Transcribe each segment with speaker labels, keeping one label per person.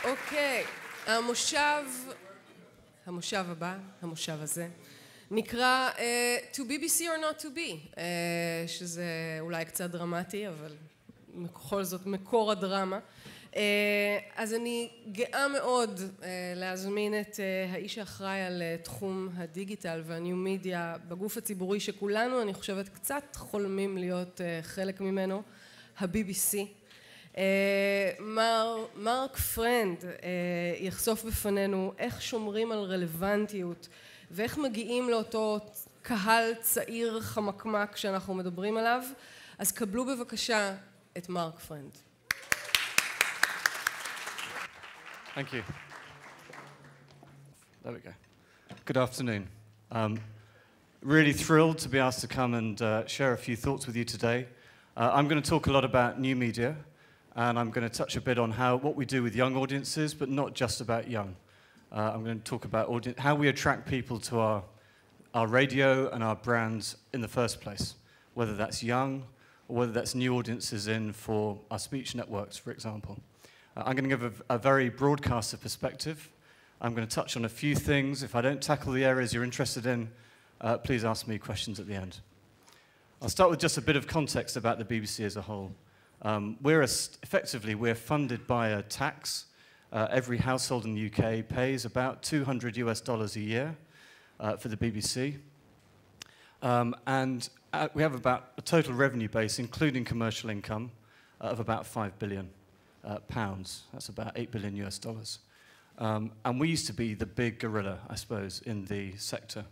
Speaker 1: אוקיי, המושב הבא, המושב הזה, נקרא To בי.בי.סי or not to be, שזה אולי קצת דרמטי, אבל בכל זאת מקור הדרמה. אז אני גאה מאוד להזמין את האיש האחראי על תחום הדיגיטל והניו מדיה בגוף הציבורי שכולנו, אני חושבת, קצת חולמים להיות חלק ממנו, הבי.בי.סי. מרק פרנד יחשוף בפנינו איך שומרים על רלוונטיות ואיך מגיעים לאותו קהל צעיר חמקמק שאנחנו מדברים עליו. אז קבלו בבקשה את מרק פרנד.
Speaker 2: Thank you. There we go. Good afternoon. Really thrilled to be asked to come and share a few thoughts with you today. I'm going to talk a lot about new media, and I'm going to touch a bit on what we do with young audiences, but not just about young. I'm going to talk about how we attract people to our radio and our brands in the first place, whether that's young or whether that's new audiences in for our speech networks, for example. I'm going to give a very broadcaster perspective. I'm going to touch on a few things. If I don't tackle the areas you're interested in, please ask me questions at the end. I'll start with just a bit of context about the BBC as a whole. We're funded by a tax. Every household in the UK pays about $200 a year for the BBC. And we have about a total revenue base, including commercial income, of about £5 billion. Pounds. That's about $8 billion. And we used to be the big gorilla, I suppose, in the sector.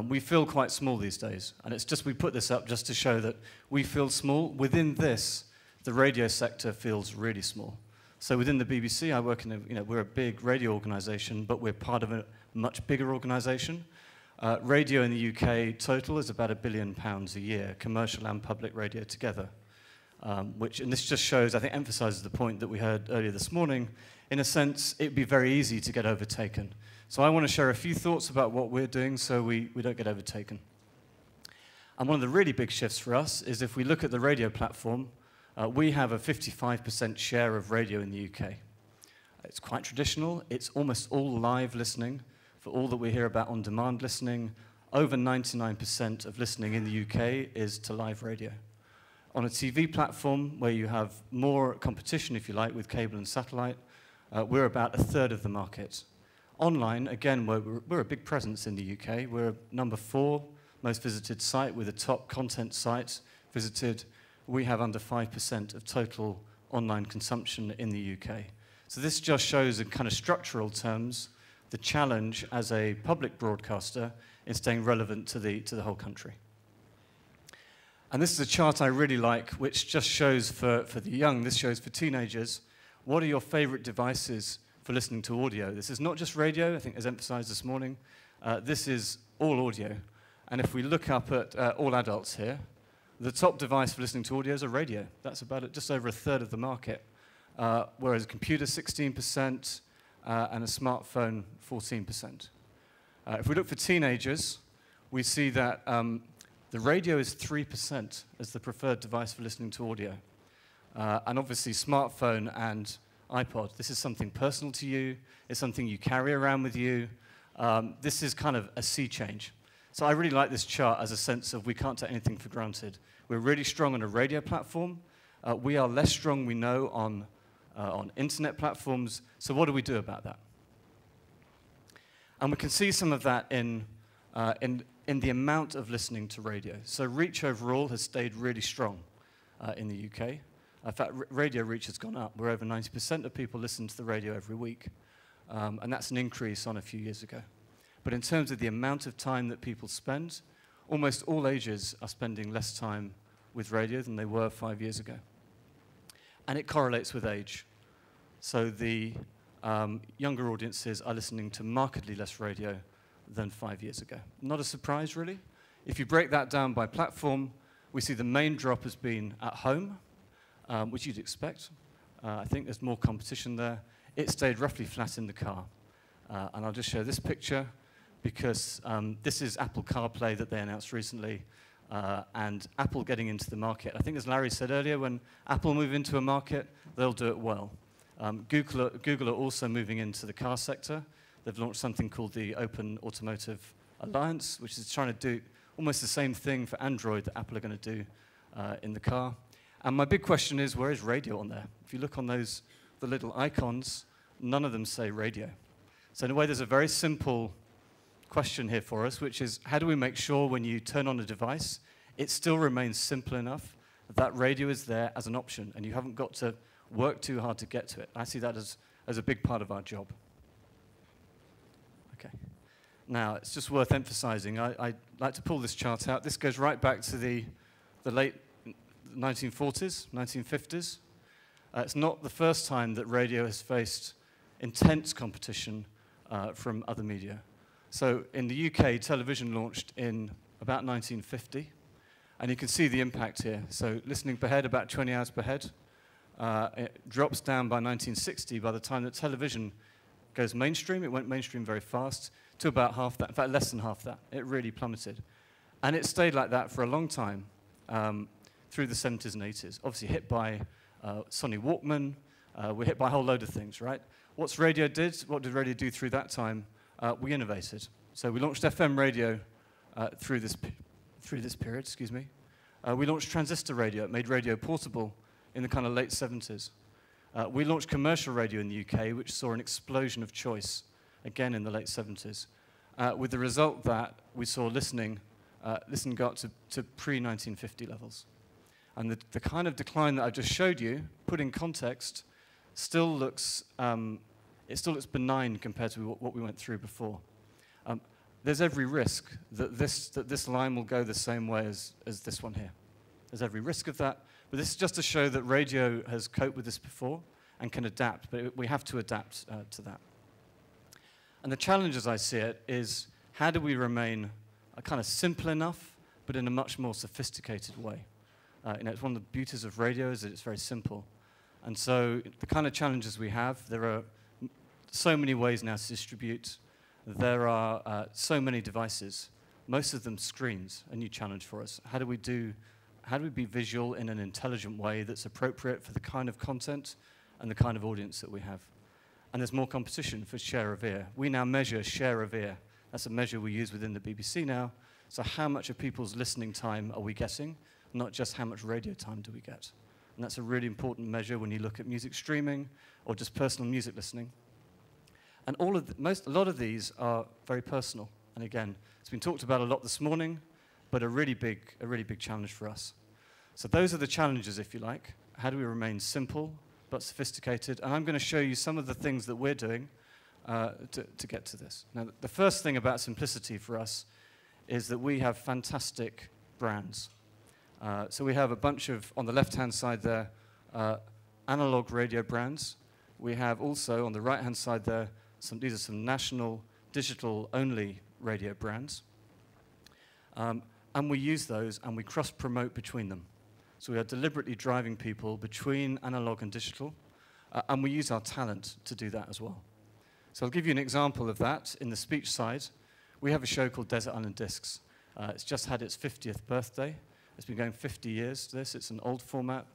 Speaker 2: We feel quite small these days, and we put this up just to show that we feel small. Within this, the radio sector feels really small. So within the BBC, I work we're a big radio organisation, but we're part of a much bigger organisation. Radio in the UK total is about £1 billion a year, commercial and public radio together. And this just shows, I think, emphasises the point that we heard earlier this morning. In a sense, it would be very easy to get overtaken. So I want to share a few thoughts about what we're doing so we don't get overtaken. And one of the really big shifts for us is if we look at the radio platform, we have a 55% share of radio in the UK. It's quite traditional. It's almost all live listening. For all that we hear about on-demand listening, over 99% of listening in the UK is to live radio. On a TV platform where you have more competition, if you like, with cable and satellite, we're about a third of the market. Online, again, we're a big presence in the UK. We're number 4 most visited site. We're the top content site visited. We have under 5% of total online consumption in the UK. So this just shows in kind of structural terms the challenge as a public broadcaster in staying relevant to the whole country. And this is a chart I really like, which just shows for the young, this shows for teenagers, what are your favorite devices for listening to audio? This is not just radio, I think as emphasized this morning. This is all audio. And if we look up at all adults here, the top device for listening to audio is a radio. That's about just over a third of the market, whereas a computer 16% and a smartphone 14%. If we look for teenagers, we see that the radio is 3% as the preferred device for listening to audio. And obviously smartphone and iPod, this is something personal to you, it's something you carry around with you. This is kind of a sea change. So I really like this chart as a sense of we can't take anything for granted. We're really strong on a radio platform. We are less strong, we know, on internet platforms. So what do we do about that? And we can see some of that in the amount of listening to radio. So reach overall has stayed really strong in the UK. In fact, radio reach has gone up. We're over 90% of people listen to the radio every week. And that's an increase on a few years ago. But in terms of the amount of time that people spend, almost all ages are spending less time with radio than they were 5 years ago. And it correlates with age. So the younger audiences are listening to markedly less radio than 5 years ago. Not a surprise, really. If you break that down by platform, we see the main drop has been at home, which you'd expect. I think there's more competition there. It stayed roughly flat in the car. And I'll just show this picture because this is Apple Carplay that they announced recently, and Apple getting into the market. I think as Larry said earlier, when Apple move into a market, they'll do it well. Google are also moving into the car sector. They've launched something called the Open Automotive Alliance, which is trying to do almost the same thing for Android that Apple are going to do in the car. And my big question is, where is radio on there? If you look on the little icons, none of them say radio. So in a way, there's a very simple question here for us, which is, how do we make sure when you turn on a device, it still remains simple enough that radio is there as an option, and you haven't got to work too hard to get to it. I see that as a big part of our job. Okay. Now, it's just worth emphasizing, I like to pull this chart out. This goes right back to the late 1940s, 1950s. It's not the first time that radio has faced intense competition from other media. So in the UK, television launched in about 1950, and you can see the impact here. So listening per head, about 20 hours per head. It drops down by 1960. By the time that television goes mainstream, it went mainstream very fast, to about half that, in fact less than half that. It really plummeted. And it stayed like that for a long time, through the 70s and 80s. Obviously hit by Sony Walkman, we're hit by a whole load of things, right? What did radio do through that time? We innovated. So we launched FM radio through this period, excuse me. We launched transistor radio. It made radio portable in the kind of late 70s. We launched commercial radio in the UK, which saw an explosion of choice, again in the late 70s, with the result that we saw listening go up to pre-1950 levels. And the kind of decline that I just showed you, put in context, still looks benign compared to what we went through before. There's every risk that this line will go the same way as this one here. There's every risk of that, but this is just to show that radio has coped with this before and can adapt, but we have to adapt to that. And the challenge, as I see it, is how do we remain kind of simple enough, but in a much more sophisticated way? It's one of the beauties of radio is that it's very simple. And so the kind of challenges we have, there are so many ways now to distribute. There are so many devices, most of them screens, a new challenge for us. How do we be visual in an intelligent way that's appropriate for the kind of content and the kind of audience that we have? And there's more competition for share of ear. We now measure share of ear. That's a measure we use within the BBC now. So how much of people's listening time are we getting, not just how much radio time do we get? And that's a really important measure when you look at music streaming or just personal music listening. And a lot of these are very personal. And again, it's been talked about a lot this morning, but a really big challenge for us. So those are the challenges, if you like. How do we remain simple but sophisticated? And I'm going to show you some of the things that we're doing to get to this. Now, the first thing about simplicity for us is that we have fantastic brands. So we have a bunch of, on the left-hand side there, analog radio brands. We have also, on the right-hand side there, these are some national digital-only radio brands. And we use those and we cross-promote between them. So we are deliberately driving people between analog and digital, and we use our talent to do that as well. So I'll give you an example of that. In the speech side, we have a show called Desert Island Discs. It's just had its 50th birthday. It's been going 50 years to this. It's an old format.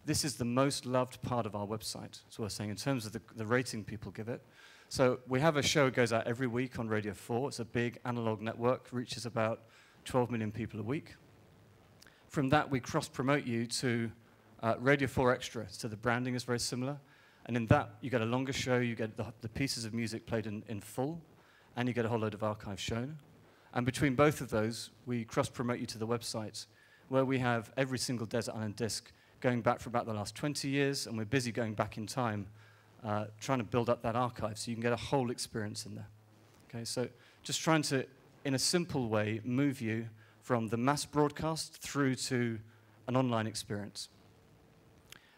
Speaker 2: This is the most loved part of our website, so we're saying in terms of the rating people give it. So we have a show that goes out every week on Radio 4. It's a big analog network, reaches about 12 million people a week. From that, we cross-promote you to Radio 4 Extra, so the branding is very similar. And in that, you get a longer show, you get the pieces of music played in full, and you get a whole load of archives shown. And between both of those, we cross-promote you to the website, where we have every single Desert Island disc going back for about the last 20 years, and we're busy going back in time, trying to build up that archive so you can get a whole experience in there. Okay, so just trying to, in a simple way, move you from the mass broadcast through to an online experience.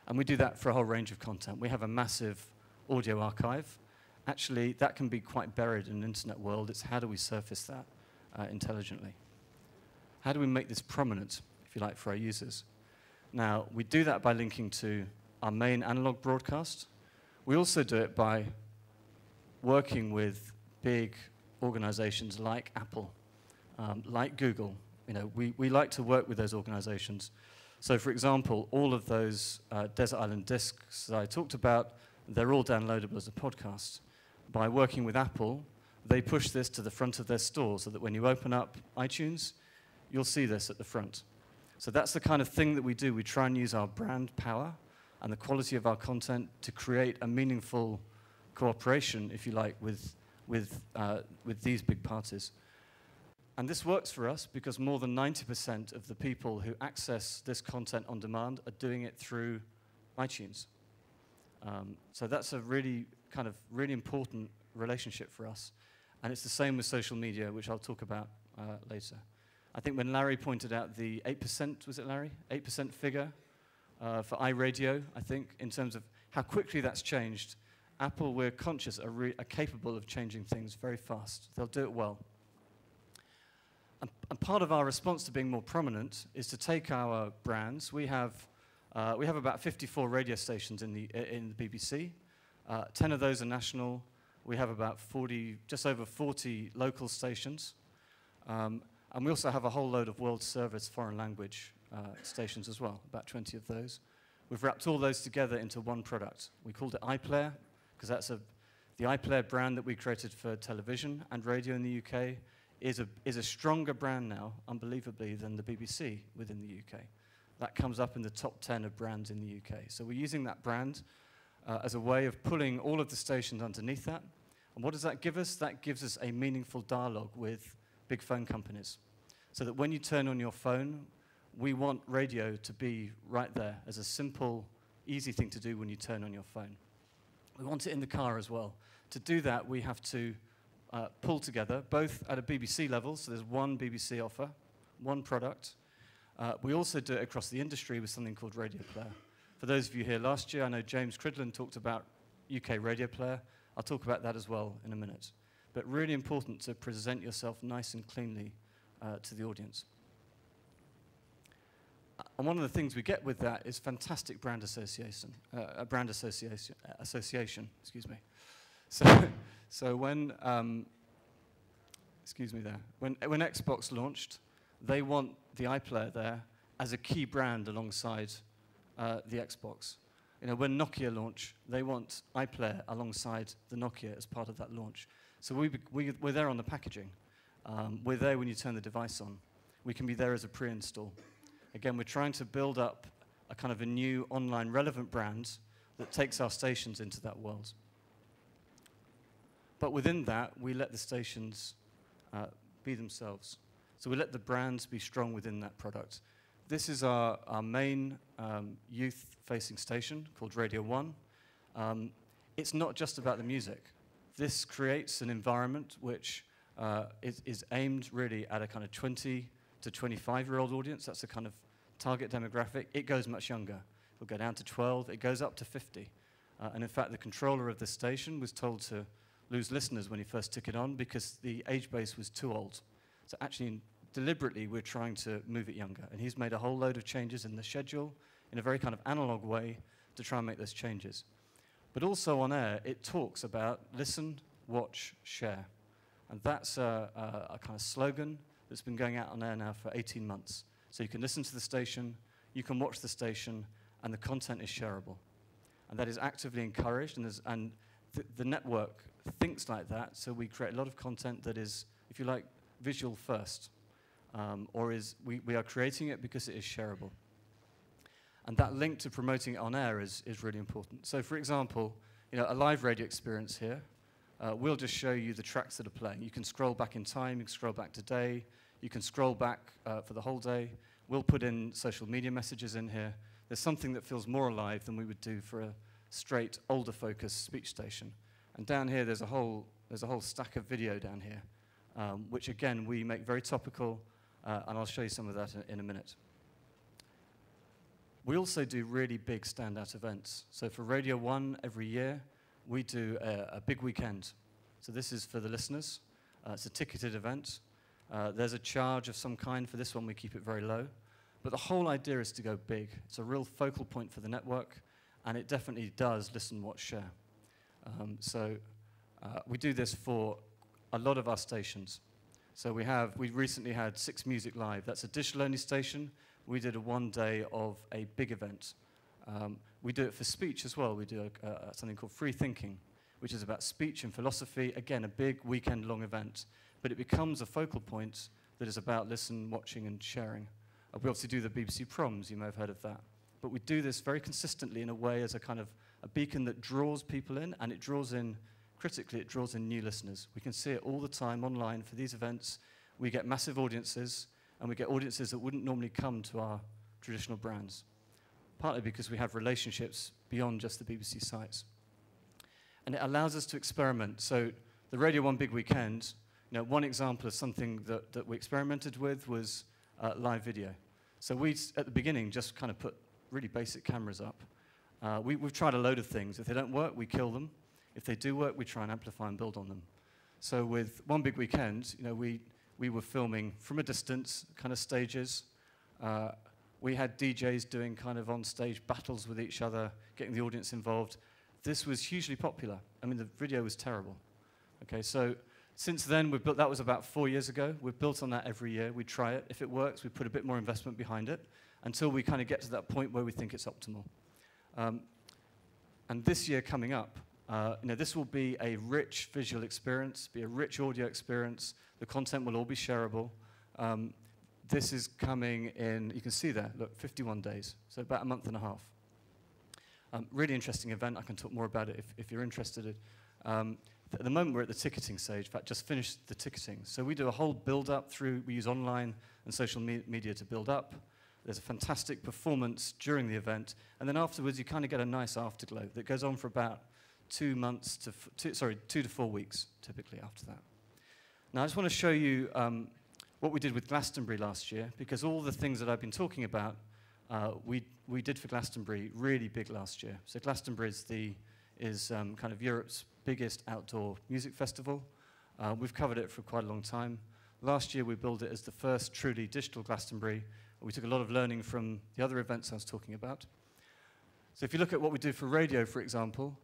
Speaker 2: And we do that for a whole range of content. We have a massive audio archive. Actually, that can be quite buried in an internet world. It's how do we surface that intelligently? How do we make this prominent, if you like, for our users? Now, we do that by linking to our main analog broadcast. We also do it by working with big organizations like Apple, like Google. We like to work with those organizations. So for example, all of those Desert Island Discs that I talked about, they're all downloadable as a podcast. By working with Apple, they push this to the front of their store so that when you open up iTunes, you'll see this at the front. So that's the kind of thing that we do. We try and use our brand power and the quality of our content to create a meaningful cooperation, if you like, with these big parties. And this works for us because more than 90% of the people who access this content on demand are doing it through iTunes. So that's a really important relationship for us. And it's the same with social media, which I'll talk about later. I think when Larry pointed out the 8%, was it Larry? 8% figure for iRadio, I think, in terms of how quickly that's changed. Apple, we're conscious, are capable of changing things very fast. They'll do it well. And part of our response to being more prominent is to take our brands. We have about 54 radio stations in the BBC. 10 of those are national. We have about just over 40 local stations. And we also have a whole load of world service foreign language stations as well, about 20 of those. We've wrapped all those together into one product. We called it iPlayer, because that's the iPlayer brand that we created for television and radio in the UK is a stronger brand now, unbelievably, than the BBC within the UK. That comes up in the top 10 of brands in the UK. So we're using that brand as a way of pulling all of the stations underneath that. And what does that give us? That gives us a meaningful dialogue with big phone companies. So that when you turn on your phone, we want radio to be right there as a simple, easy thing to do when you turn on your phone. We want it in the car as well. To do that, we have to pull together, both at a BBC level, so there's one BBC offer, one product. We also do it across the industry with something called Radio Player. For those of you here last year, I know James Cridland talked about UK Radio Player. I'll talk about that as well in a minute. But really important to present yourself nice and cleanly to the audience. And one of the things we get with that is fantastic brand association. Excuse me. So when when Xbox launched, they want the iPlayer there as a key brand alongside the Xbox. You know, when Nokia launched, they want iPlayer alongside the Nokia as part of that launch. So we're there on the packaging. We're there when you turn the device on. We can be there as a pre-install. Again, we're trying to build up a kind of a new online relevant brand that takes our stations into that world. But within that, we let the stations be themselves. So we let the brands be strong within that product. This is our main youth-facing station called Radio 1. It's not just about the music. This creates an environment which is aimed really at a kind of 20 to 25-year-old audience. That's the kind of target demographic. It goes much younger. It'll go down to 12. It goes up to 50. And in fact, the controller of the station was told to lose listeners when he first took it on because the age base was too old. So actually, deliberately, we're trying to move it younger. And he's made a whole load of changes in the schedule in a very kind of analog way to try and make those changes. But also on air, it talks about listen, watch, share. And that's a kind of slogan that's been going out on air now for 18 months. So you can listen to the station, you can watch the station, and the content is shareable. And that is actively encouraged, and the network thinks like that, so we create a lot of content that is, if you like, visual first, we are creating it because it is shareable. And that link to promoting it on air is really important. So for example, you know, a live radio experience here, we'll just show you the tracks that are playing. You can scroll back in time, you can scroll back to day, you can scroll back for the whole day. We'll put in social media messages in here. There's something that feels more alive than we would do for a straight, older-focused speech station. And down here, there's a whole stack of video down here, which again, we make very topical, and I'll show you some of that in a minute. We also do really big standout events. So for Radio 1 every year, we do a big weekend. So this is for the listeners. It's a ticketed event. There's a charge of some kind. For this one, we keep it very low. But the whole idea is to go big. It's a real focal point for the network, and it definitely does listen, watch, share. We do this for a lot of our stations. So we recently had 6 Music Live. That's a digital-only station, we did a 1 day of a big event. We do it for speech as well. We do something called Free Thinking, which is about speech and philosophy. Again, a big weekend-long event, but it becomes a focal point that is about listen, watching, and sharing. We obviously do the BBC Proms, you may have heard of that. But we do this very consistently in a way as a kind of a beacon that draws people in, and it draws in, critically, it draws in new listeners. We can see it all the time online for these events. We get massive audiences, and we get audiences that wouldn't normally come to our traditional brands, partly because we have relationships beyond just the BBC sites. And it allows us to experiment. So the Radio 1 Big Weekend, you know, one example of something that we experimented with was live video. So we, at the beginning, just kind of put really basic cameras up. We've tried a load of things. If they don't work, we kill them. If they do work, we try and amplify and build on them. So with One Big Weekend, you know, we were filming from a distance, kind of stages. We had DJs doing kind of on-stage battles with each other, getting the audience involved. This was hugely popular. I mean, the video was terrible. Okay, so since then, we've built, that was about 4 years ago. We've built on that every year. We try it. If it works, we put a bit more investment behind it until we kind of get to that point where we think it's optimal. And this year coming up, you know, this will be a rich visual experience, be a rich audio experience. The content will all be shareable. This is coming in, you can see there, look, 51 days, so about a month and a half. Really interesting event. I can talk more about it if you're interested. At the moment, we're at the ticketing stage. In fact, just finished the ticketing. So we do a whole build-up through, we use online and social media to build up. There's a fantastic performance during the event. And then afterwards, you kind of get a nice afterglow that goes on for about 2 months to, 2 to 4 weeks, typically, after that. Now, I just want to show you what we did with Glastonbury last year, because all the things that I've been talking about, we did for Glastonbury really big last year. So Glastonbury is kind of Europe's biggest outdoor music festival. We've covered it for quite a long time. Last year we built it as the first truly digital Glastonbury. We took a lot of learning from the other events I was talking about. So if you look at what we do for radio, for example,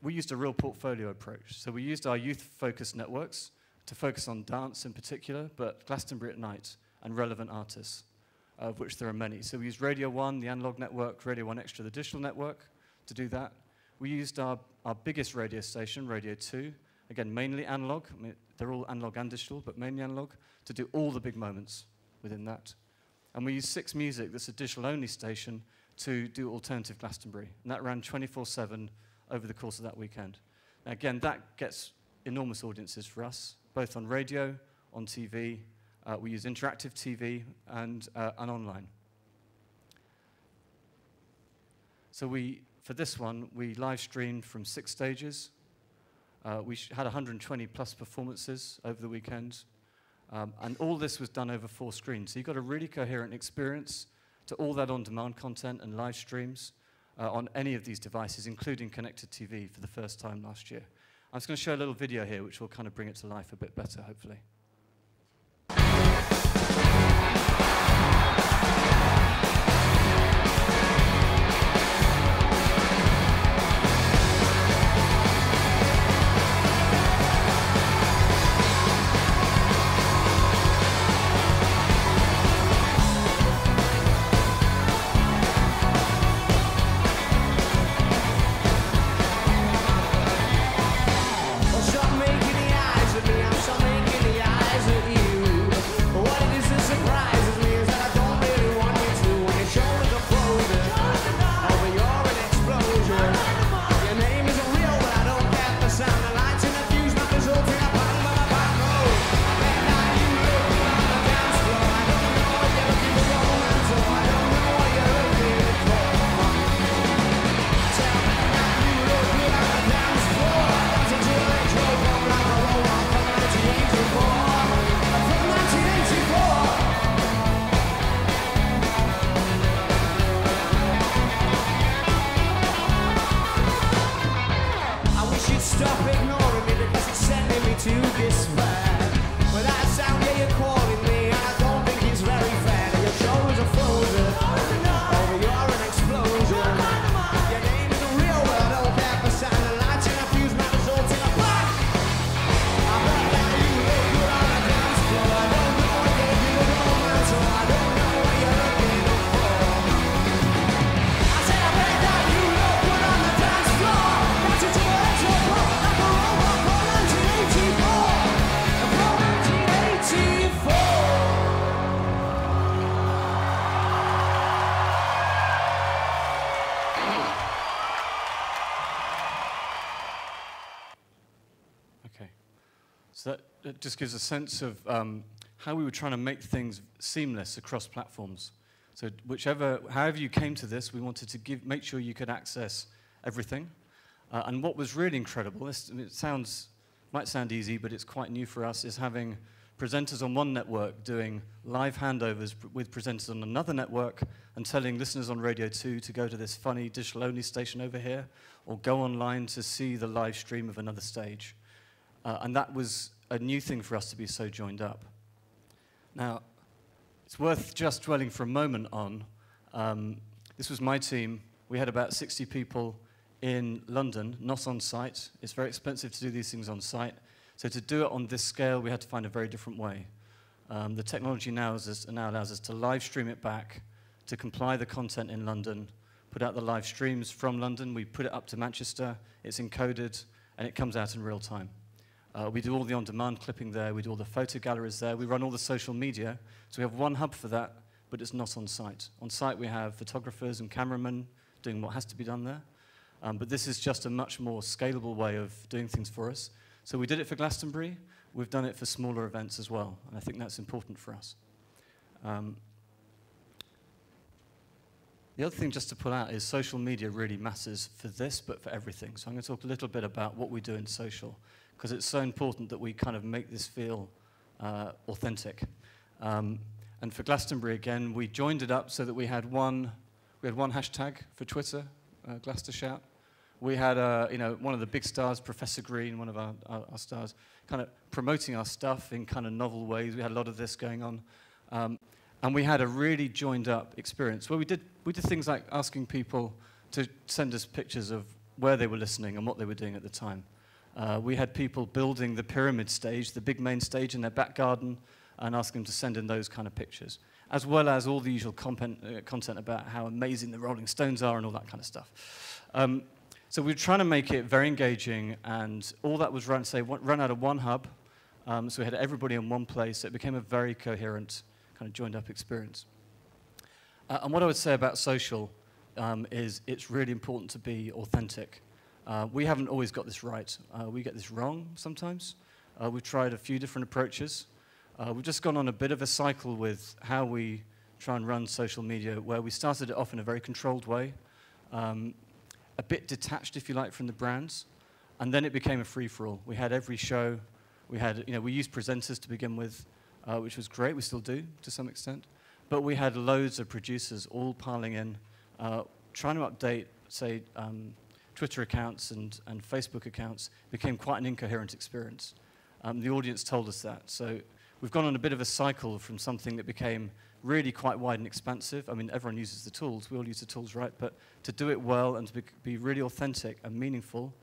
Speaker 2: we used a real portfolio approach. So we used our youth-focused networks to focus on dance in particular, but Glastonbury at night and relevant artists, of which there are many. So we used Radio 1, the analog network, Radio 1 Extra, the digital network, to do that. We used our biggest radio station, Radio 2, again, mainly analog. I mean, they're all analog and digital, but mainly analog, to do all the big moments within that. And we used 6 Music, that's a digital-only station, to do alternative Glastonbury. And that ran 24/7 over the course of that weekend. Now, again, that gets enormous audiences for us, both on radio, on TV. We use interactive TV and online. So for this one, we live streamed from 6 stages. We had 120 plus performances over the weekend. And all this was done over 4 screens. So you got a really coherent experience to all that on-demand content and live streams on any of these devices, including connected TV for the first time last year. I'm just going to show a little video here, which will kind of bring it to life a bit better, hopefully.
Speaker 3: Stop making the eyes at me, I'm stop making the eyes.
Speaker 2: So that just gives a sense of how we were trying to make things seamless across platforms. So however you came to this, we wanted to make sure you could access everything. And what was really incredible, might sound easy, but it's quite new for us, is having presenters on one network doing live handovers with presenters on another network and telling listeners on Radio 2 to go to this funny digital-only station over here or go online to see the live stream of another stage. And that was a new thing for us to be so joined up. Now, it's worth just dwelling for a moment on, this was my team. We had about 60 people in London, not on site. It's very expensive to do these things on site. So to do it on this scale, we had to find a very different way. The technology now allows us to live stream it back, to compile the content in London, put out the live streams from London, we put it up to Manchester, it's encoded, and it comes out in real time. We do all the on-demand clipping there, we do all the photo galleries there, we run all the social media, so we have one hub for that, but it's not on site. On site we have photographers and cameramen doing what has to be done there, but this is just a much more scalable way of doing things for us. So we did it for Glastonbury, we've done it for smaller events as well, and I think that's important for us. The other thing just to pull out is social media really matters for this, but for everything. So I'm going to talk a little bit about what we do in social, because it's so important that we kind of make this feel authentic. And for Glastonbury, again, we joined it up so that we had one hashtag for Twitter, Glastonbury. We had one of the big stars, Professor Green, one of our stars, kind of promoting our stuff in kind of novel ways. We had a lot of this going on. And we had a really joined up experience where we did things like asking people to send us pictures of where they were listening and what they were doing at the time. We had people building the pyramid stage, the big main stage in their back garden, and asking them to send in those kind of pictures, as well as all the usual content about how amazing the Rolling Stones are and all that kind of stuff. So we were trying to make it very engaging, and all that was run out of one hub. So we had everybody in one place, so it became a very coherent kind of joined up experience. And what I would say about social is it's really important to be authentic. We haven't always got this right. We get this wrong sometimes. We've tried a few different approaches. We've just gone on a bit of a cycle with how we try and run social media, where we started it off in a very controlled way, a bit detached, if you like, from the brands, and then it became a free-for-all. We had every show. We used presenters to begin with, which was great. We still do, to some extent. But we had loads of producers all piling in, trying to update, say, Twitter accounts and Facebook accounts. Became quite an incoherent experience. The audience told us that. So we've gone on a bit of a cycle from something that became really quite wide and expansive. I mean, everyone uses the tools. We all use the tools, right? But to do it well and to be really authentic and meaningful,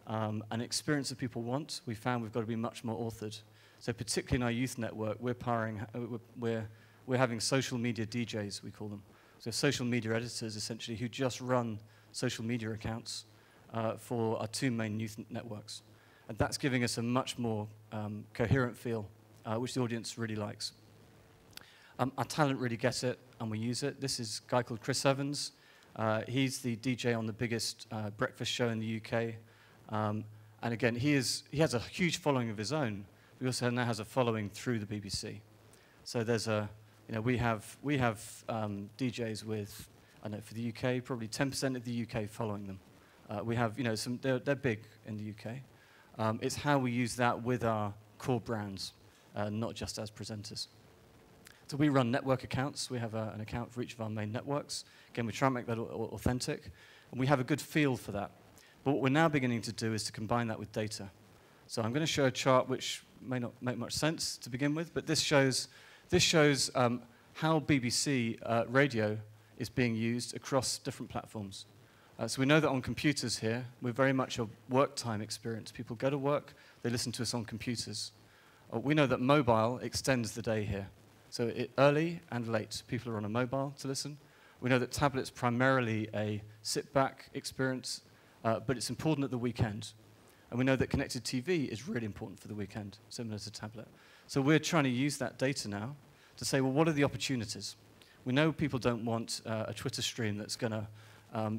Speaker 2: an experience that people want, we found we've got to be much more authored. So particularly in our youth network, we're having social media DJs, we call them. So social media editors, essentially, who just run social media accounts for our two main youth networks. And that's giving us a much more coherent feel, which the audience really likes. Our talent really gets it, and we use it. This is a guy called Chris Evans. He's the DJ on the biggest breakfast show in the UK. And again, he has a huge following of his own. He also now has a following through the BBC. So there's we have DJs with, I don't know, for the UK, probably 10% of the UK following them. We have, they're big in the UK. It's how we use that with our core brands, not just as presenters. So we run network accounts. We have an account for each of our main networks. Again, we try and make that authentic, and we have a good feel for that. But what we're now beginning to do is to combine that with data. So I'm going to show a chart which may not make much sense to begin with, but this shows how BBC radio is being used across different platforms. So we know that on computers here, we're very much a work time experience. People go to work, they listen to us on computers. We know that mobile extends the day here. So early and late, people are on a mobile to listen. We know that tablet's primarily a sit-back experience, but it's important at the weekend. And we know that connected TV is really important for the weekend, similar to tablet. So we're trying to use that data now to say, well, what are the opportunities? We know people don't want a Twitter stream that's going to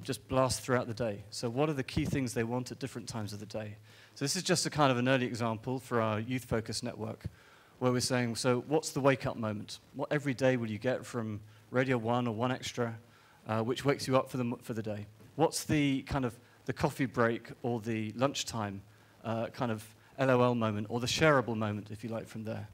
Speaker 2: just blast throughout the day. So what are the key things they want at different times of the day? So this is just a kind of an early example for our youth-focused network, where we're saying, so what's the wake-up moment? What every day will you get from Radio 1 or 1 Extra, which wakes you up for the day? What's the kind of the coffee break or the lunchtime kind of LOL moment, or the shareable moment, if you like, from there?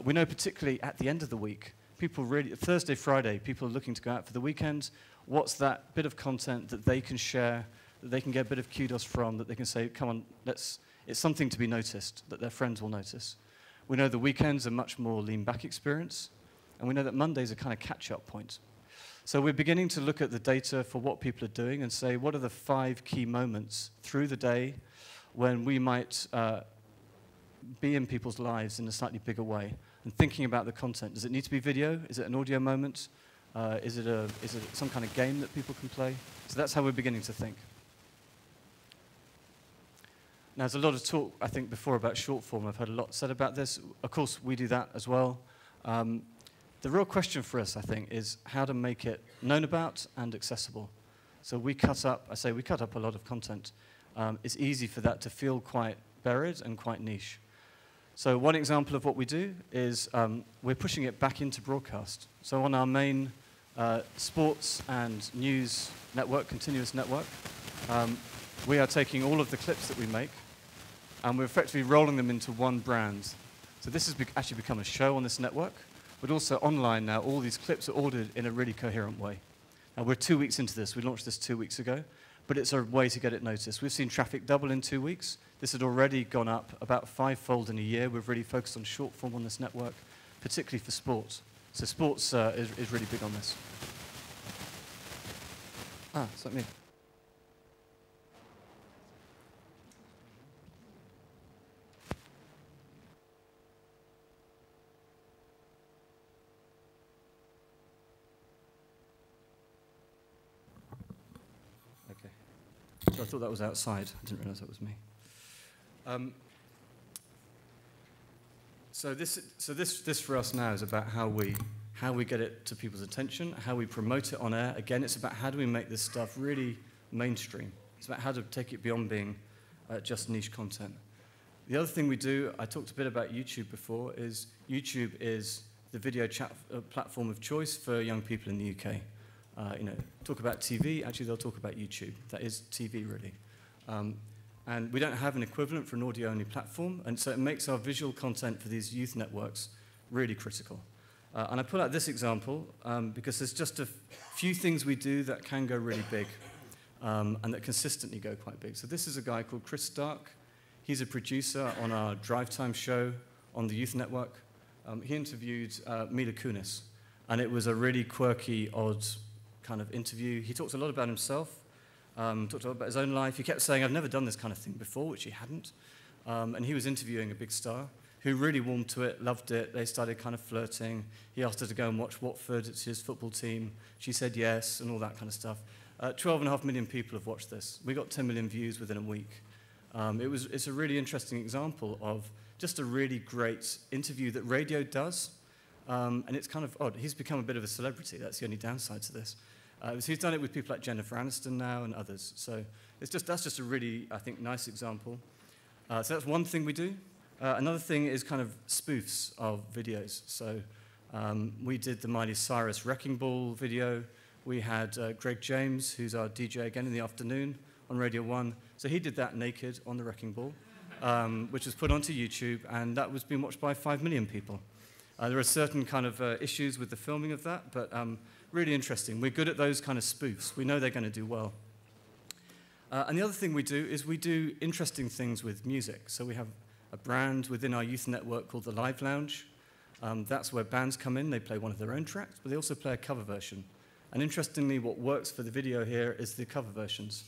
Speaker 2: We know particularly at the end of the week, people really, Thursday, Friday, people are looking to go out for the weekend. What's that bit of content that they can share, that they can get a bit of kudos from, that they can say, come on, it's something to be noticed, that their friends will notice. We know the weekends are much more lean-back experience, and we know that Monday's a kind of catch-up point. So we're beginning to look at the data for what people are doing and say, what are the 5 key moments through the day when we might be in people's lives in a slightly bigger way, and thinking about the content. Does it need to be video? Is it an audio moment? Is it some kind of game that people can play? So that's how we're beginning to think. Now, there's a lot of talk, I think, before about short form. I've heard a lot said about this. Of course, we do that as well. The real question for us, I think, is how to make it known about and accessible. So we cut up a lot of content. It's easy for that to feel quite buried and quite niche. So one example of what we do is we're pushing it back into broadcast. So on our main sports and news network, continuous network, we are taking all of the clips that we make and we're effectively rolling them into one brand. So this has actually become a show on this network, but also online now, all these clips are ordered in a really coherent way. Now we're 2 weeks into this. We launched this 2 weeks ago, but it's a way to get it noticed. We've seen traffic double in 2 weeks. This had already gone up about 5-fold in a year. We've really focused on short form on this network, particularly for sports. So sports is really big on this. Is that me? So I thought that was outside. I didn't realize that was me. So this for us now is about how we get it to people's attention, how we promote it on air. Again, it's about how do we make this stuff really mainstream. It's about how to take it beyond being just niche content. The other thing we do, I talked a bit about YouTube before, is YouTube is the video chat platform of choice for young people in the UK. Talk about TV, actually they'll talk about YouTube. That is TV, really. And we don't have an equivalent for an audio-only platform, and so it makes our visual content for these youth networks really critical. And I pull out this example because there's just a few things we do that can go really big and that consistently go quite big. So this is a guy called Chris Stark. He's a producer on our Drive Time show on the youth network. He interviewed Mila Kunis, and it was a really quirky, odd kind of interview. He talks a lot about himself, talked a lot about his own life. He kept saying, I've never done this kind of thing before, which he hadn't. And he was interviewing a big star who really warmed to it, loved it. They started kind of flirting. He asked her to go and watch Watford, it's his football team. She said yes, and all that kind of stuff. 12.5 million people have watched this. We got 10 million views within a week. It's a really interesting example of just a really great interview that radio does. And it's kind of odd. He's become a bit of a celebrity. That's the only downside to this. So he's done it with people like Jennifer Aniston now and others. So that's just a really, I think, nice example. So that's one thing we do. Another thing is kind of spoofs of videos. So we did the Miley Cyrus Wrecking Ball video. We had Greg James, who's our DJ again in the afternoon on Radio 1. So he did that naked on the Wrecking Ball, which was put onto YouTube, and that was being watched by 5 million people. There are certain kind of issues with the filming of that, but really interesting. We're good at those kind of spoofs. We know they're going to do well. And the other thing we do is we do interesting things with music. So we have a brand within our youth network called the Live Lounge. That's where bands come in. They play one of their own tracks, but they also play a cover version. And interestingly, what works for the video here is the cover versions.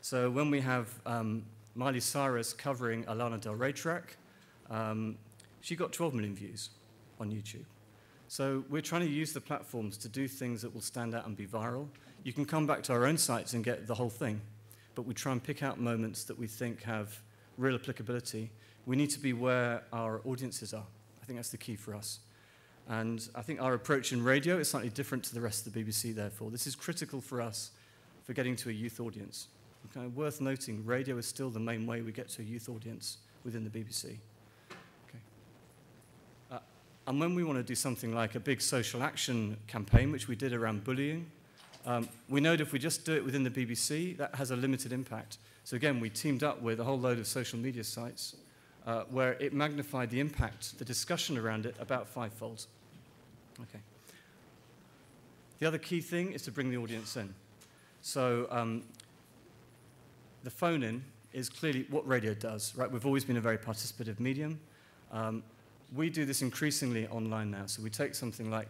Speaker 2: So when we have Miley Cyrus covering a Lana Del Rey track, she got 12 million views on YouTube. So we're trying to use the platforms to do things that will stand out and be viral. You can come back to our own sites and get the whole thing, but we try and pick out moments that we think have real applicability. We need to be where our audiences are. I think that's the key for us. And I think our approach in radio is slightly different to the rest of the BBC, therefore. This is critical for us for getting to a youth audience. kind of worth noting, radio is still the main way we get to a youth audience within the BBC. Okay. And when we want to do something like a big social action campaign, which we did around bullying, we know that if we just do it within the BBC, that has a limited impact. So again, we teamed up with a whole load of social media sites where it magnified the impact, the discussion around it, about fivefold. Okay. The other key thing is to bring the audience in. So the phone-in is clearly what radio does, right? We've always been a very participative medium. We do this increasingly online now. So we take something like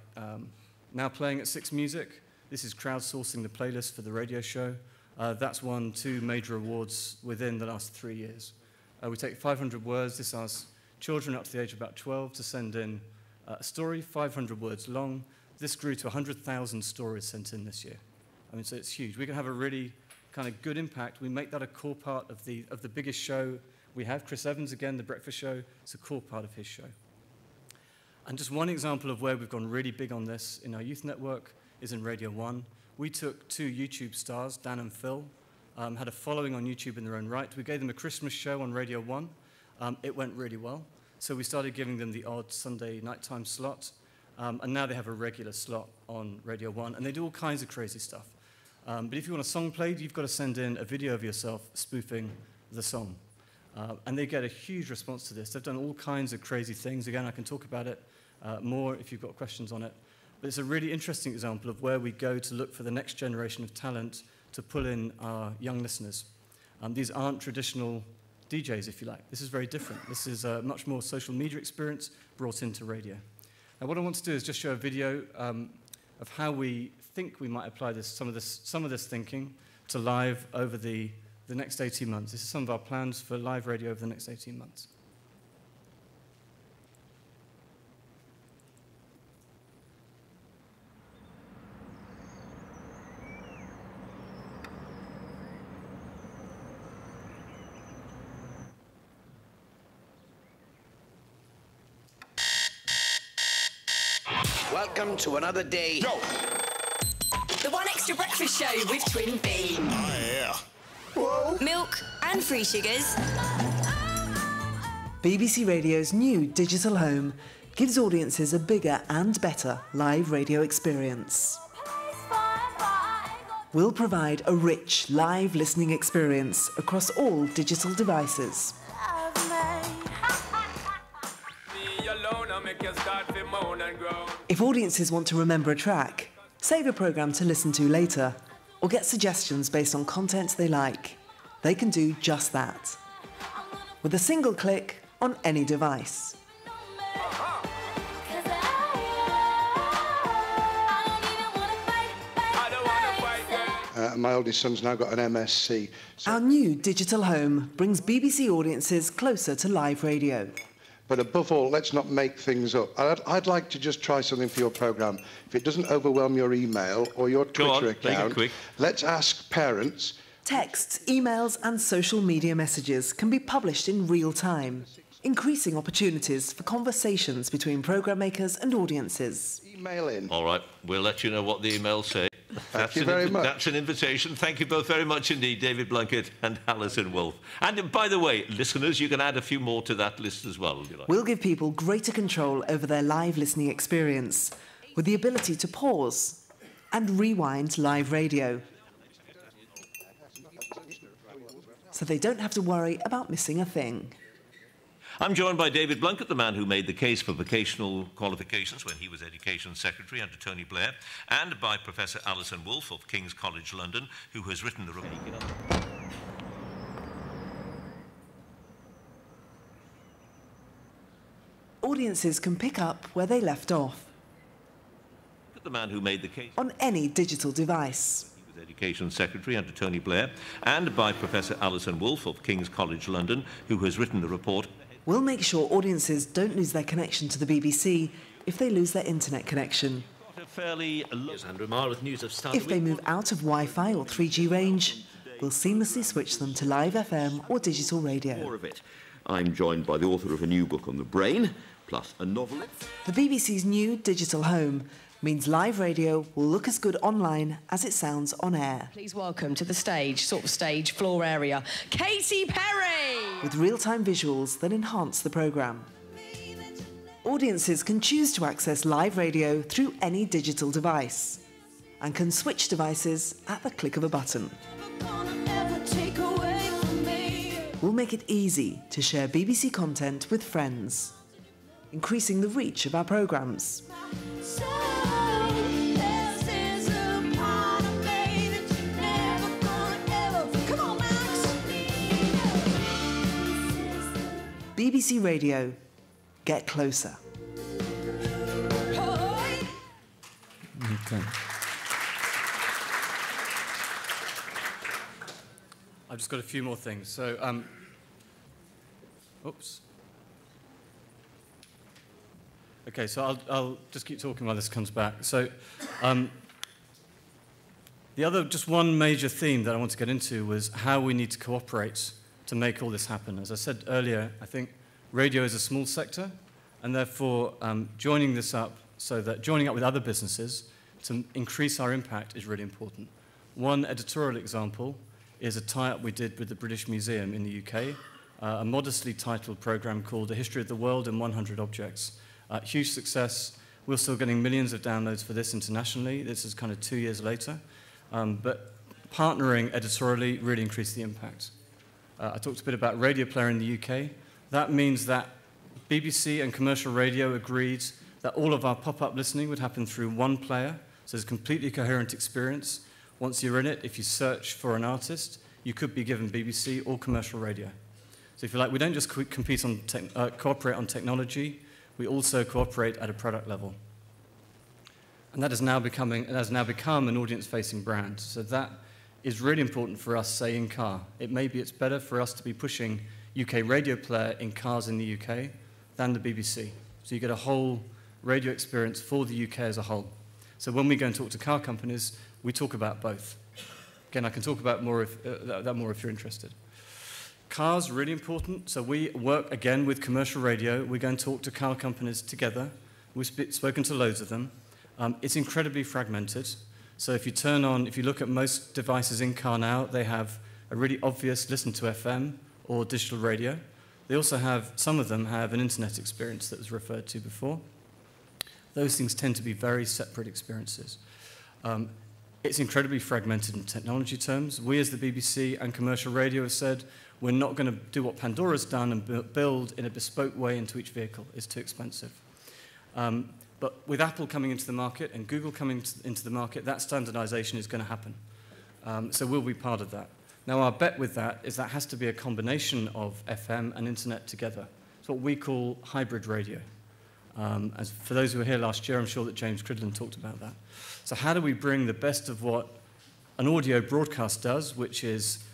Speaker 2: Now Playing at 6 Music. This is crowdsourcing the playlist for the radio show. That's won 2 major awards within the last 3 years. We take 500 words. This asks children up to the age of about 12 to send in a story, 500 words long. This grew to 100,000 stories sent in this year. I mean, so it's huge. We can have a really kind of good impact. We make that a core part of the biggest show we have. Chris Evans, again, The Breakfast Show, it's a core part of his show. And just one example of where we've gone really big on this in our youth network is in Radio 1. We took 2 YouTube stars, Dan and Phil, had a following on YouTube in their own right. We gave them a Christmas show on Radio 1. It went really well. So we started giving them the odd Sunday nighttime slot. And now they have a regular slot on Radio 1. And they do all kinds of crazy stuff. But if you want a song played, you've got to send in a video of yourself spoofing the song. And they get a huge response to this. They've done all kinds of crazy things. Again, I can talk about it more if you've got questions on it. But it's a really interesting example of where we go to look for the next generation of talent to pull in our young listeners. These aren't traditional DJs, if you like. This is very different. This is a much more social media experience brought into radio. Now, what I want to do is just show a video of how we think we might apply some of this thinking to live over the next 18 months. This is some of our plans for live radio over the next 18 months.
Speaker 3: Welcome to another day. Yo.
Speaker 4: The One Extra Breakfast Show with Twin Beam.
Speaker 3: Oh, yeah.
Speaker 4: Whoa. Milk and free sugars.
Speaker 5: BBC Radio's new digital home gives audiences a bigger and better live radio experience. We'll provide a rich live listening experience across all digital devices. If audiences want to remember a track, save a programme to listen to later, or get suggestions based on content they like, they can do just that. With a single click on any device.
Speaker 6: My oldest son's now got an MSc. So
Speaker 5: Our new digital home brings BBC audiences closer to live radio.
Speaker 6: But above all, let's not make things up. I'd like to just try something for your programme. If it doesn't overwhelm your email or your Twitter account, let's ask parents.
Speaker 5: Texts, emails and social media messages can be published in real time, increasing opportunities for conversations between programme makers and audiences.
Speaker 6: Email in.
Speaker 7: All right, we'll let you know what the emails say.
Speaker 6: Thank you very much.
Speaker 7: That's an invitation. Thank you both very much indeed, David Blunkett and Alison Wolfe. And by the way, listeners, you can add a few more to that list as well, if you like.
Speaker 5: We'll give people greater control over their live listening experience with the ability to pause and rewind live radio, so they don't have to worry about missing a thing.
Speaker 7: I'm joined by David Blunkett, the man who made the case for vocational qualifications when he was Education Secretary under Tony Blair, and by Professor Alison Wolfe of King's College London, who has written the report.
Speaker 5: Audiences can pick up where they left off
Speaker 7: The man who made the case
Speaker 5: on any digital device.
Speaker 7: He was Education Secretary under Tony Blair, and by Professor Alison Wolfe of King's College London, who has written the report.
Speaker 5: We'll make sure audiences don't lose their connection to the BBC if they lose their internet connection. If they move out of Wi-Fi or 3G range, we'll seamlessly switch them to live FM or digital radio.
Speaker 8: More of it. I'm joined by the author of a new book on the brain, plus a novel.
Speaker 5: The BBC's new digital home means live radio will look as good online as it sounds on air.
Speaker 4: Please welcome to the stage, sort of stage, floor area, Katy Perry!
Speaker 5: With real-time visuals that enhance the programme. Audiences can choose to access live radio through any digital device and can switch devices at the click of a button. We'll make it easy to share BBC content with friends, increasing the reach of our programmes. BBC Radio, get closer.
Speaker 2: Okay. I've just got a few more things. So, oops. Okay, so I'll just keep talking while this comes back. So, the other, just one major theme that I want to get into was how we need to cooperate to make all this happen. As I said earlier, I think radio is a small sector, and therefore joining up with other businesses to increase our impact is really important. One editorial example is a tie-up we did with the British Museum in the UK, a modestly titled program called A History of the World in 100 Objects. Huge success. We're still getting millions of downloads for this internationally. This is kind of 2 years later. But partnering editorially really increased the impact. I talked a bit about Radio Player in the UK. That means that BBC and commercial radio agreed that all of our pop-up listening would happen through one player, so it's a completely coherent experience. Once you're in it, if you search for an artist, you could be given BBC or commercial radio. So if you like, we don't just cooperate on technology, we also cooperate at a product level. And that has now become an audience-facing brand. So that is really important for us, say, in car. It's better for us to be pushing UK Radio Player in cars in the UK than the BBC. So you get a whole radio experience for the UK as a whole. So when we go and talk to car companies, we talk about both. Again, I can talk about that more if you're interested. Cars, really important. So we work, again, with commercial radio. We go and talk to car companies together. We've spoken to loads of them. It's incredibly fragmented. So if you look at most devices in car now, they have a really obvious listen to FM or digital radio. They also some of them have an internet experience that was referred to before. Those things tend to be very separate experiences. It's incredibly fragmented in technology terms. We as the BBC and commercial radio have said, we're not going to do what Pandora's done and build in a bespoke way into each vehicle. It's too expensive. But with Apple coming into the market and Google coming into the market, that standardization is going to happen. So we'll be part of that. Now, our bet with that is that has to be a combination of FM and internet together. It's what we call hybrid radio. As for those who were here last year, I'm sure that James Cridland talked about that. So how do we bring the best of what an audio broadcast does, which is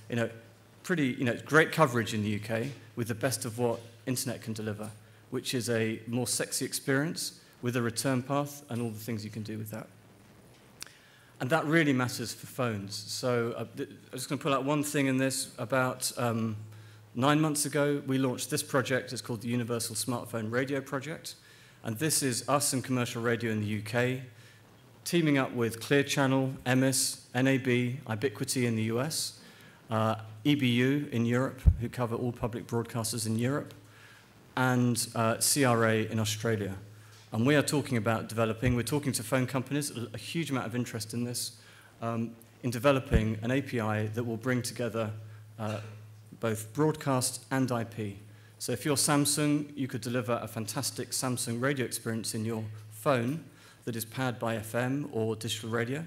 Speaker 2: great coverage in the UK, with the best of what internet can deliver, which is a more sexy experience with a return path and all the things you can do with that. And that really matters for phones. So I'm just going to pull out one thing in this. About 9 months ago, we launched this project. It's called the Universal Smartphone Radio Project. And this is us and commercial radio in the UK, teaming up with Clear Channel, EMIS, NAB, Ubiquity in the US, EBU in Europe, who cover all public broadcasters in Europe, and CRA in Australia. And we are talking about we're talking to phone companies, a huge amount of interest in this, in developing an API that will bring together both broadcast and IP. So if you're Samsung, you could deliver a fantastic Samsung radio experience in your phone that is powered by FM or digital radio,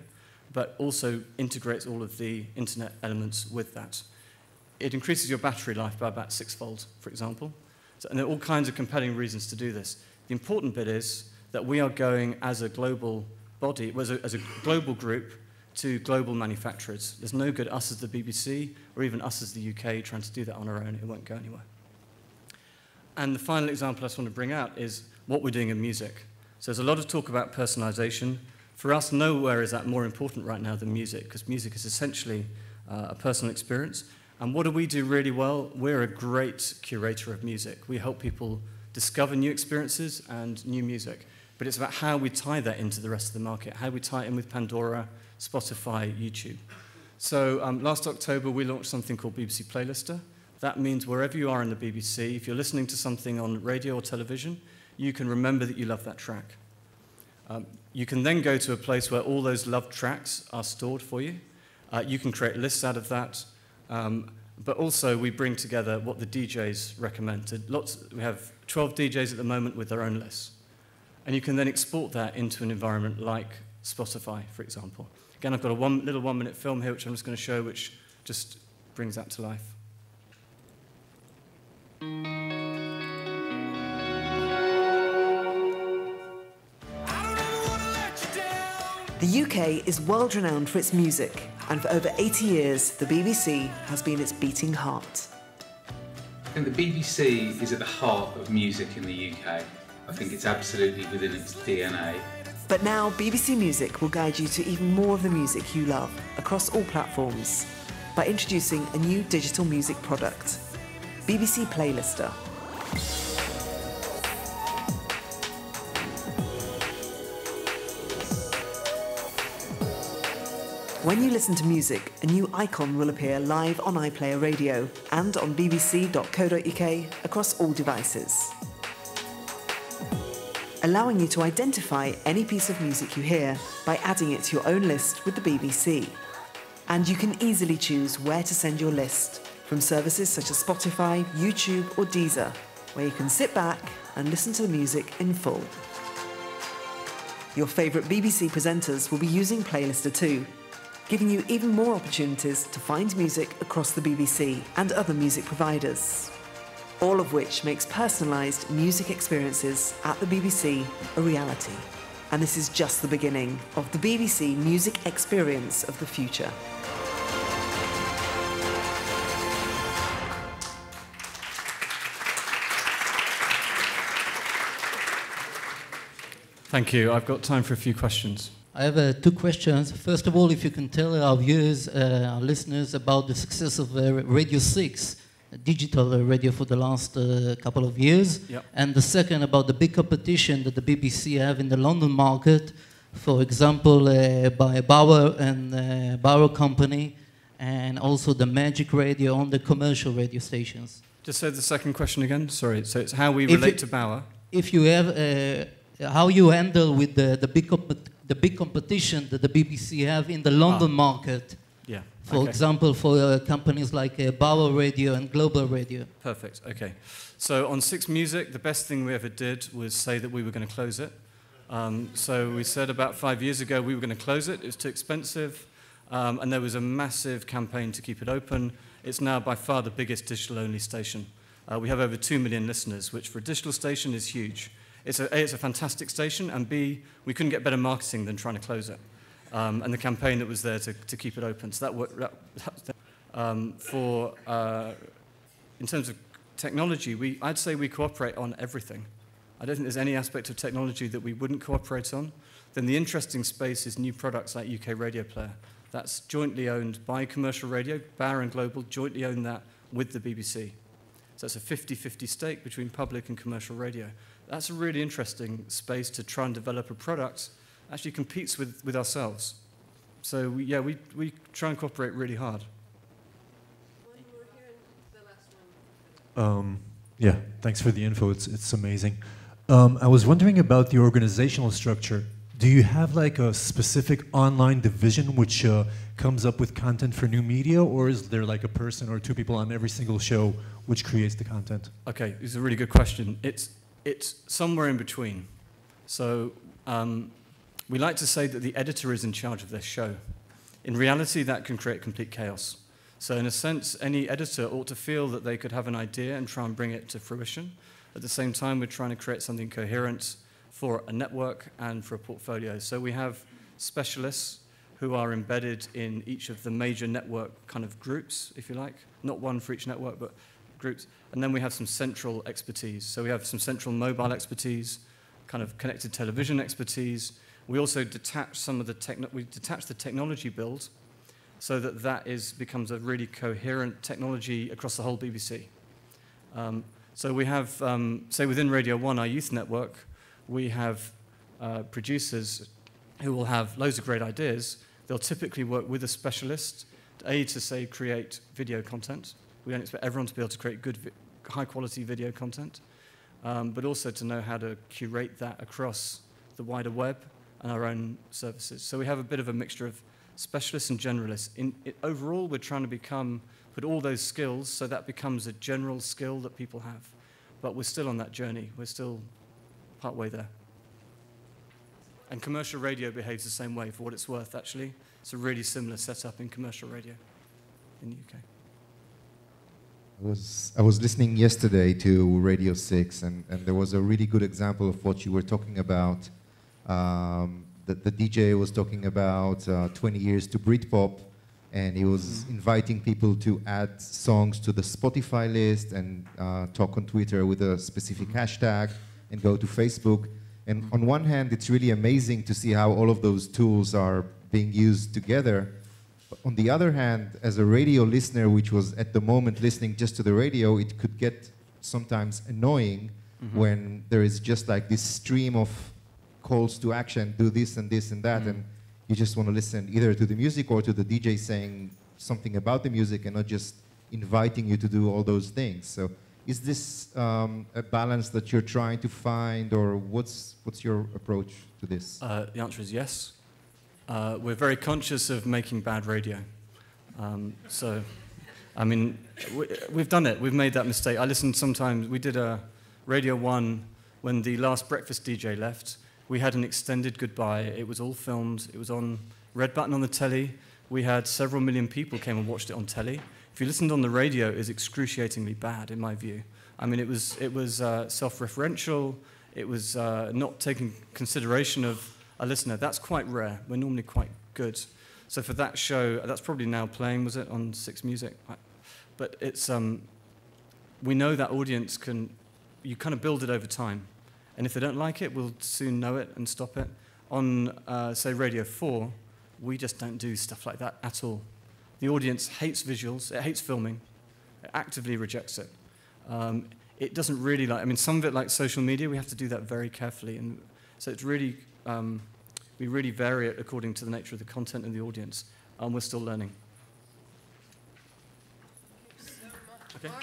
Speaker 2: but also integrates all of the internet elements with that. It increases your battery life by about 6-fold, for example. And there are all kinds of compelling reasons to do this. The important bit is that we are going as a global body, as a global group, to global manufacturers. There's no good us as the BBC or even us as the UK trying to do that on our own. It won't go anywhere. And the final example I just want to bring out is what we're doing in music. So there's a lot of talk about personalization. For us, nowhere is that more important right now than music, because music is essentially a personal experience. And what do we do really well? We're a great curator of music. We help people discover new experiences and new music. but it's about how we tie that into the rest of the market, how we tie it in with Pandora, Spotify, YouTube. So last October, we launched something called BBC Playlister. That means wherever you are in the BBC, if you're listening to something on radio or television, you can remember that you love that track. You can then go to a place where all those loved tracks are stored for you. You can create lists out of that. But also, we bring together what the DJs recommend. We have 12 DJs at the moment with their own lists. And you can then export that into an environment like Spotify, for example. Again, I've got a little one-minute film here, which I'm just going to show, which just brings that to life.
Speaker 5: The UK is world-renowned for its music, and for over 80 years, the BBC has been its beating heart.
Speaker 9: I think the BBC is at the heart of music in the UK. I think it's absolutely within its DNA.
Speaker 5: But now, BBC Music will guide you to even more of the music you love across all platforms by introducing a new digital music product, BBC Playlister. When you listen to music, a new icon will appear live on iPlayer Radio and on bbc.co.uk across all devices, allowing you to identify any piece of music you hear by adding it to your own list with the BBC. And you can easily choose where to send your list from services such as Spotify, YouTube or Deezer, where you can sit back and listen to the music in full. Your favourite BBC presenters will be using Playlister too, giving you even more opportunities to find music across the BBC and other music providers, all of which makes personalised music experiences at the BBC a reality. And this is just the beginning of the BBC music experience of the future.
Speaker 2: Thank you. I've got time for a few questions.
Speaker 10: I have two questions. First of all, if you can tell our viewers, our listeners, about the success of Radio 6, digital radio for the last couple of years.
Speaker 2: Yep.
Speaker 10: And the second, about the big competition that the BBC have in the London market, for example, by Bauer and Bauer Company, and also the Magic Radio on the commercial radio stations.
Speaker 2: Just say the second question again. Sorry. So it's how we relate to Bauer.
Speaker 10: If you have, how you handle with the big competition that the BBC have in the London market.
Speaker 2: Yeah.
Speaker 10: For example, for companies like Bauer Radio and Global Radio.
Speaker 2: Perfect. Okay. So on 6 Music, the best thing we ever did was say that we were going to close it. So we said about 5 years ago we were going to close it. It was too expensive. And there was a massive campaign to keep it open. It's now by far the biggest digital-only station. We have over 2 million listeners, which for a digital station is huge. It's a fantastic station, and B, we couldn't get better marketing than trying to close it. And the campaign that was there to keep it open. So that worked. In terms of technology, I'd say we cooperate on everything. I don't think there's any aspect of technology that we wouldn't cooperate on. Then the interesting space is new products like UK Radio Player. That's jointly owned by Commercial Radio. Bauer and Global jointly own that with the BBC. So it's a 50-50 stake between public and commercial radio. That's a really interesting space to try and develop a product that actually competes with ourselves. So we try and cooperate really hard.
Speaker 11: Yeah, thanks for the info. It's amazing. I was wondering about the organizational structure. Do you have like a specific online division which comes up with content for new media, or is there like a person or 2 people on every single show which creates the content? Okay,
Speaker 2: this is a really good question. It's somewhere in between. So we like to say that the editor is in charge of their show. In reality, that can create complete chaos. So in a sense, any editor ought to feel that they could have an idea and try and bring it to fruition. At the same time, we're trying to create something coherent for a network and for a portfolio. So we have specialists who are embedded in each of the major network kind of groups, if you like. Not one for each network, but groups. And then we have some central expertise. So we have some central mobile expertise, kind of connected television expertise. We also detach some of the technology build so that becomes a really coherent technology across the whole BBC. So we have, say within Radio 1, our youth network, we have producers who will have loads of great ideas. They'll typically work with a specialist to say create video content. We don't expect everyone to be able to create good, high-quality video content, but also to know how to curate that across the wider web and our own services. So we have a bit of a mixture of specialists and generalists. Overall, we're trying to put all those skills so that becomes a general skill that people have. But we're still on that journey. We're still partway there. And commercial radio behaves the same way, for what it's worth, actually. It's a really similar setup in commercial radio in the UK.
Speaker 12: I was listening yesterday to Radio 6, and there was a really good example of what you were talking about. The DJ was talking about 20 years to Britpop, and he was inviting people to add songs to the Spotify list and talk on Twitter with a specific hashtag and go to Facebook. And on one hand, it's really amazing to see how all of those tools are being used together. But on the other hand, as a radio listener, which was at the moment listening just to the radio, it could get sometimes annoying when there is just like this stream of calls to action, do this and this and that, and you just want to listen either to the music or to the DJ saying something about the music and not just inviting you to do all those things. So is this a balance that you're trying to find, or what's your approach to this?
Speaker 2: The answer is yes. We're very conscious of making bad radio. So, I mean, we've done it. We've made that mistake. I listened sometimes. We did a Radio 1 when the last breakfast DJ left. We had an extended goodbye. It was all filmed. It was on red button on the telly. We had several million people came and watched it on telly. If you listened on the radio, it was excruciatingly bad, in my view. I mean, it was self-referential. It was not taking consideration of a listener. That's quite rare. We're normally quite good. So for that show, that's probably now playing, was it, on 6 Music? But it's, we know that audience you kind of build it over time. And if they don't like it, we'll soon know it and stop it. On, say, Radio 4, we just don't do stuff like that at all. The audience hates visuals, it hates filming, it actively rejects it. It doesn't really like, I mean, some of it, like social media, we have to do that very carefully. And so it's really, we really vary it according to the nature of the content and the audience. And we're still learning. Okay.